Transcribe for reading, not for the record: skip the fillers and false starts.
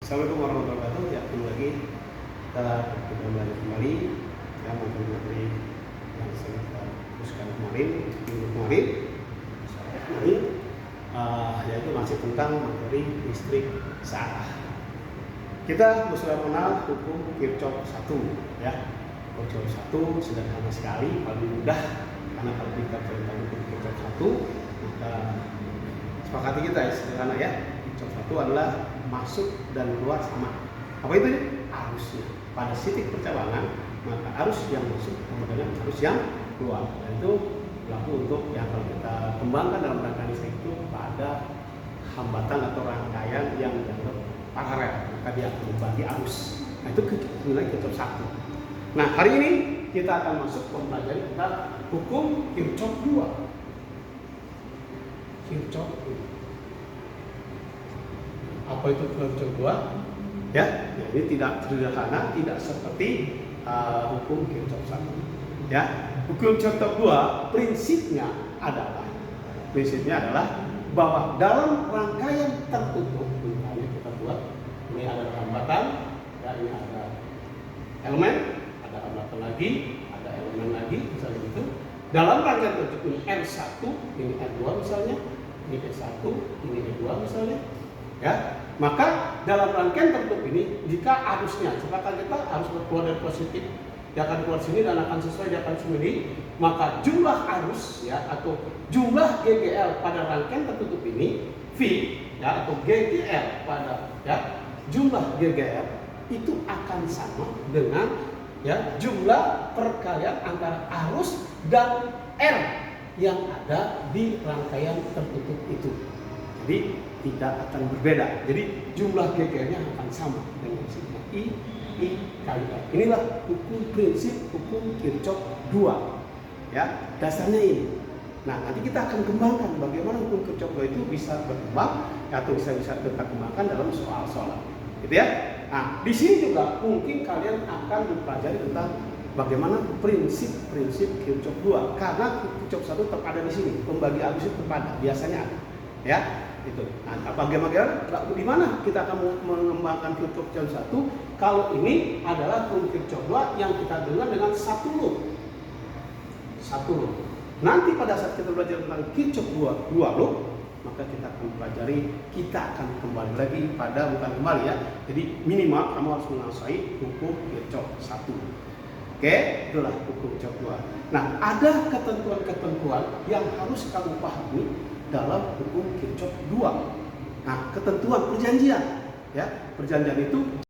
Assalamualaikum warahmatullahi wabarakatuh. Ya, kembali lagi kita belajar kembali ya materi yang saya kita teruskan minggu kemarin, yaitu masih tentang materi listrik searah. Kita sudah mengenal hukum Kirchhoff 1 ya. Kirchhoff 1 sederhana sekali, paling mudah karena kalau kita tentang hukum Kirchhoff 1 maka sepakati kita ya sederhana ya. Kirchhoff 1 adalah masuk dan keluar sama. Apa itu? Arusnya. Pada titik percabangan, maka arus yang masuk sama dengan arus yang keluar. Dan itu berlaku untuk yang kalau kita kembangkan dalam rangkaian listrik itu pada hambatan atau rangkaian yang dianggap paralel, maka dia akan membagi arus. Nah, itu nilai Kirchhoff 1. Nah, hari ini kita akan masuk mempelajari tentang hukum Kirchhoff 2. Kirchhoff 2. Apa itu Kirchhoff 2? Ya, ini tidak sederhana, tidak seperti hukum Kirchhoff 1. Ya, hukum Kirchhoff 2 prinsipnya adalah bahwa dalam rangkaian tertutup, misalnya kita buat ini ada hambatan, ya ini ada elemen, ada hambatan lagi, ada elemen lagi, misalnya gitu. Dalam rangkaian tertutup ini R1, ini R2 misalnya, ini S1, ini E2 misalnya. Ya, maka dalam rangkaian tertutup ini jika arusnya sepakat kita harus keluar dari positif, dia akan keluar sini dan akan sesuai dia akan sendiri, maka jumlah arus ya atau jumlah GGL pada rangkaian tertutup ini V ya atau GGL pada ya jumlah GGL itu akan sama dengan ya jumlah perkalian antara arus dan R yang ada di rangkaian tertutup itu. Jadi tidak akan berbeda. Jadi jumlah GGL-nya akan sama dengan sigma I kali R. Inilah prinsip hukum Kirchhoff 2. Ya, dasarnya ini. Nah, nanti kita akan kembangkan bagaimana hukum Kirchhoff 2 itu bisa berkembang atau bisa kita kembangkan dalam soal-soal. Gitu ya. Nah, di sini juga mungkin kalian akan mempelajari tentang bagaimana prinsip-prinsip Kirchhoff 2. Karena Kirchhoff 1 tetap ada di sini, pembagi arus itu tetap ada, biasanya ada. Ya. Itu. Nah, bagaimana di mana kita akan mengembangkan Kirchhoff 1 kalau ini adalah hukum Kirchhoff 2 yang kita dengar dengan satu loop. Nanti pada saat kita belajar tentang Kirchhoff 2 loop, maka kita akan akan kembali lagi pada bukan kembali ya. Jadi minimal kamu harus menguasai hukum Kirchhoff 1. Oke, itulah hukum Kirchhoff 2. Nah, ada ketentuan-ketentuan yang harus kamu pahami dalam hukum Kirchhoff 2. Nah, ketentuan perjanjian ya. Perjanjian itu